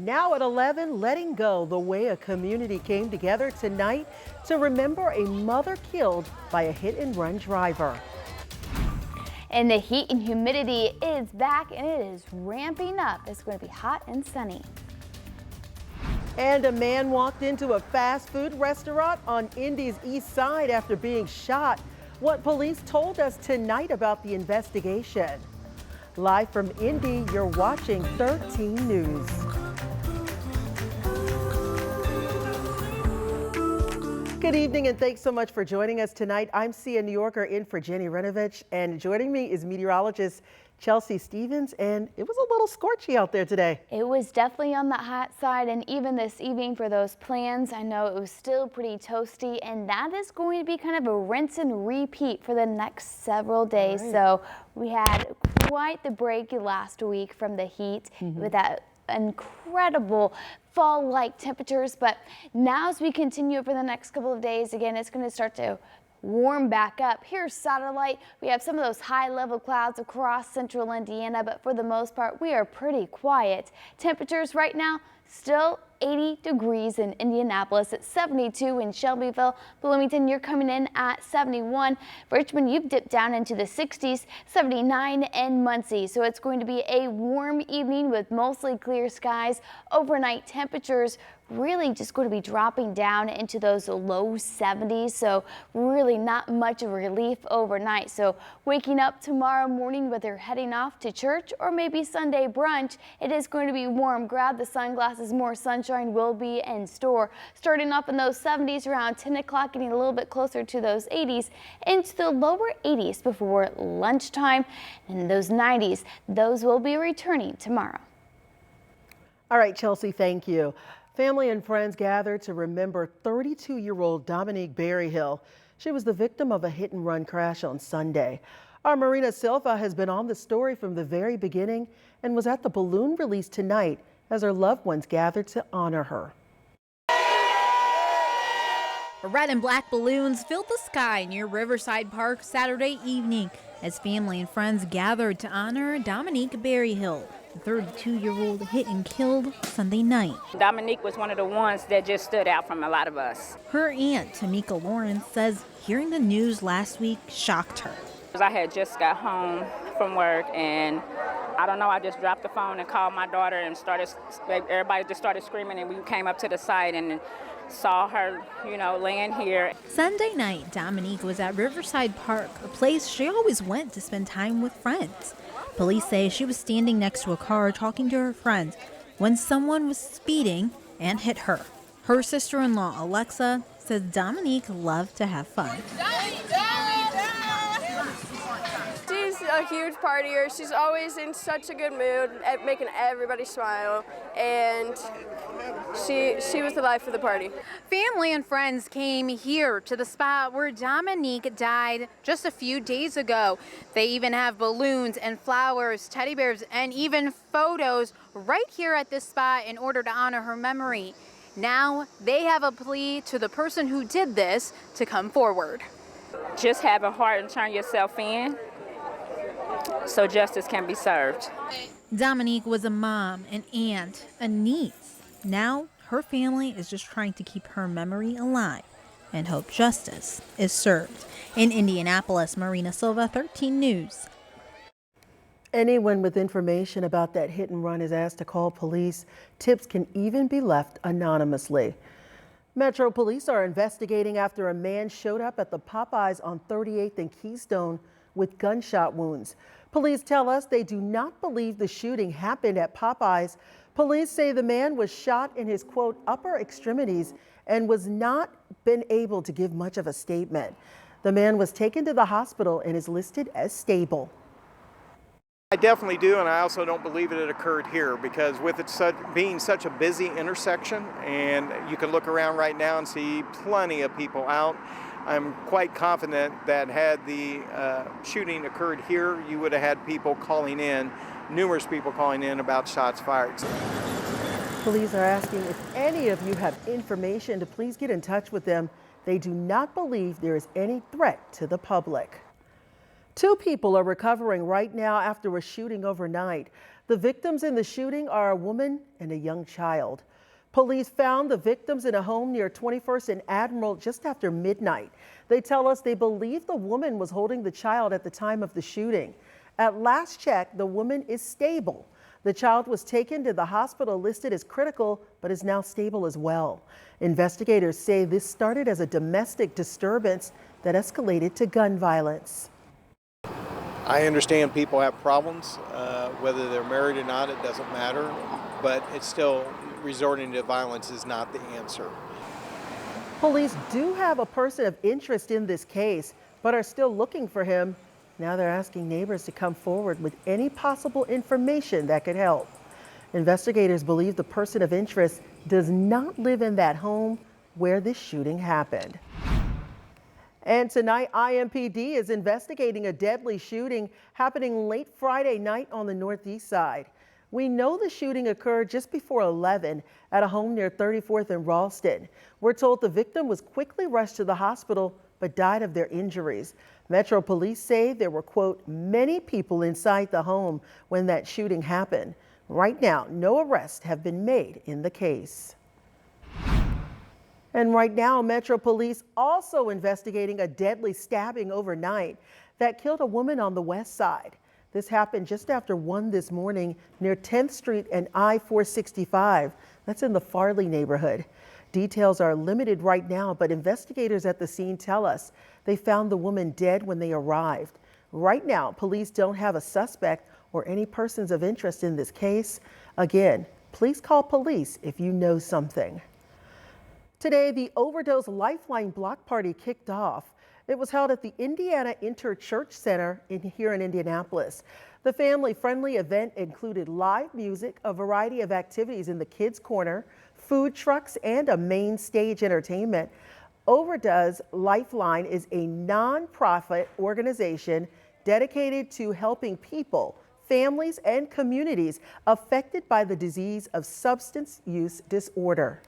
Now at 11, letting go the way a community came together tonight to remember a mother killed by a hit-and-run driver. And the heat and humidity is back and it is ramping up. It's going to be hot and sunny. And a man walked into a fast food restaurant on Indy's east side after being shot. What police told us tonight about the investigation. Live from Indy, you're watching 13 News. Good evening and thanks so much for joining us tonight. I'm Sia New Yorker in for Jenny Renovich, and joining me is meteorologist Chelsea Stevens, and it was a little scorchy out there today. It was definitely on the hot side, and even this evening for those plans, I know it was still pretty toasty, and that is going to be kind of a rinse and repeat for the next several days. Right. So we had quite the break last week from the heat with that incredible fall-like temperatures, but now as we continue for the next couple of days, again, it's going to start to warm back up. Here's satellite. We have some of those high-level clouds across central Indiana, but for the most part, we are pretty quiet. Temperatures right now still 80 degrees in Indianapolis, at 72 in Shelbyville. Bloomington, you're coming in at 71. Richmond, you've dipped down into the 60s, 79 in Muncie. So it's going to be a warm evening with mostly clear skies. Overnight temperatures really just going to be dropping down into those low 70s. So really not much of a relief overnight. So waking up tomorrow morning, whether heading off to church or maybe Sunday brunch, it is going to be warm. Grab the sunglasses, more sunshine will be in store. Starting off in those 70s around 10 o'clock, getting a little bit closer to those 80s, into the lower 80s before lunchtime. And those 90s, those will be returning tomorrow. All right, Chelsea, thank you. Family and friends gathered to remember 32-year-old Dominique Berryhill. She was the victim of a hit-and-run crash on Sunday. Our Marina Silva has been on the story from the very beginning and was at the balloon release tonight as her loved ones gathered to honor her. Red and black balloons filled the sky near Riverside Park Saturday evening as family and friends gathered to honor Dominique Berryhill. The 32-year-old hit and killed Sunday night. Dominique was one of the ones that just stood out from a lot of us. Her aunt, Tamika Lawrence, says hearing the news last week shocked her. I had just got home from work and I don't know, I just dropped the phone and called my daughter and everybody just started screaming, and we came up to the site and saw her, laying here. Sunday night, Dominique was at Riverside Park, a place she always went to spend time with friends. Police say she was standing next to a car talking to her friends when someone was speeding and hit her. Her sister-in-law, Alexa, says Dominique loved to have fun. She's a huge partier. She's always in such a good mood, making everybody smile, and she was the life of the party. Family and friends came here to the spot where Dominique died just a few days ago. They even have balloons and flowers, teddy bears, and even photos right here at this spot in order to honor her memory. Now they have a plea to the person who did this to come forward. Just have a heart and turn yourself in so justice can be served. Dominique was a mom, an aunt, a niece. Now her family is just trying to keep her memory alive and hope justice is served. In Indianapolis, Marina Silva, 13 News. Anyone with information about that hit and run is asked to call police. Tips can even be left anonymously. Metro Police are investigating after a man showed up at the Popeyes on 38th and Keystone with gunshot wounds. Police tell us they do not believe the shooting happened at Popeyes. Police say the man was shot in his, quote, upper extremities and was not been able to give much of a statement. The man was taken to the hospital and is listed as stable. I definitely do, and I also don't believe it occurred here because with it being such a busy intersection, and you can look around right now and see plenty of people out, I'm quite confident that had the shooting occurred here, you would have had people calling in, numerous people calling in about shots fired. Police are asking if any of you have information to please get in touch with them. They do not believe there is any threat to the public. 2 people are recovering right now after a shooting overnight. The victims in the shooting are a woman and a young child. Police found the victims in a home near 21st and Admiral just after midnight. They tell us they believe the woman was holding the child at the time of the shooting. At last check, the woman is stable. The child was taken to the hospital listed as critical, but is now stable as well. Investigators say this started as a domestic disturbance that escalated to gun violence. I understand people have problems, whether they're married or not, it doesn't matter, but it's still resorting to violence is not the answer. Police do have a person of interest in this case, but are still looking for him. Now they're asking neighbors to come forward with any possible information that could help. Investigators believe the person of interest does not live in that home where this shooting happened. And tonight, IMPD is investigating a deadly shooting happening late Friday night on the northeast side. We know the shooting occurred just before 11 at a home near 34th and Ralston. We're told the victim was quickly rushed to the hospital but died of their injuries. Metro Police say there were, quote, many people inside the home when that shooting happened. Right now, no arrests have been made in the case. And right now, Metro Police also investigating a deadly stabbing overnight that killed a woman on the west side. This happened just after 1 this morning near 10th Street and I-465. That's in the Farley neighborhood. Details are limited right now, but investigators at the scene tell us they found the woman dead when they arrived. Right now, police don't have a suspect or any persons of interest in this case. Again, please call police if you know something. Today, the Overdose Lifeline Block Party kicked off. It was held at the Indiana Inter-Church Center here in Indianapolis. The family-friendly event included live music, a variety of activities in the kids' corner, food trucks, and a main stage entertainment. Overdose Lifeline is a nonprofit organization dedicated to helping people, families, and communities affected by the disease of substance use disorder.